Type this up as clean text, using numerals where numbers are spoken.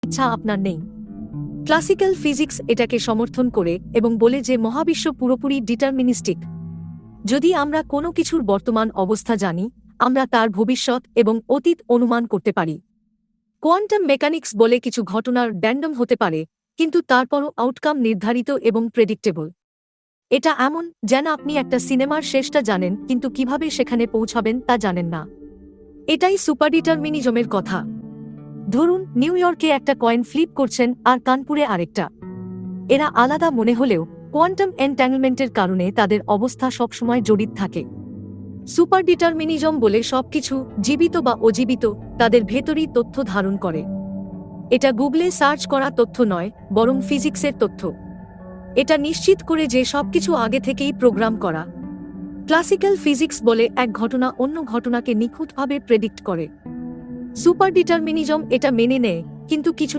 ইচ্ছা আপনার নেই। ক্লাসিক্যাল ফিজিক্স এটাকে সমর্থন করে এবং বলে যে মহাবিশ্ব পুরোপুরি ডিটারমিনিস্টিক। যদি আমরা কোনো কিছুর বর্তমান অবস্থা জানি, আমরা তার ভবিষ্যৎ এবং অতীত অনুমান করতে পারি। কোয়ান্টাম মেকানিক্স বলে কিছু ঘটনার র্যান্ডম হতে পারে, কিন্তু তারপরও আউটকাম নির্ধারিত এবং প্রেডিক্টেবল। এটা এমন যেন আপনি একটা সিনেমার শেষটা জানেন, কিন্তু কিভাবে সেখানে পৌঁছাবেন তা জানেন না। এটাই সুপারডিটারমিনিজমের কথা। ধরুন, নিউ ইয়র্কে একটা কয়েন ফ্লিপ করছেন আর কানপুরে আরেকটা। এরা আলাদা মনে হলেও কোয়ান্টাম এনট্যাঙ্গলমেন্টের কারণে তাদের অবস্থা সবসময় জড়িত থাকে। সুপারডিটারমিনিজম বলে সবকিছু, জীবিত বা অজীবিত, তাদের ভেতরই তথ্য ধারণ করে। এটা গুগলে সার্চ করা তথ্য নয়, বরং ফিজিক্সের তথ্য। এটা নিশ্চিত করে যে সবকিছু আগে থেকেই প্রোগ্রাম করা। ক্লাসিক্যাল ফিজিক্স বলে এক ঘটনা অন্য ঘটনাকে নিখুঁতভাবে প্রেডিক্ট করে। সুপারডিটারমিনিজম এটা মেনে নেয়, কিন্তু কিছু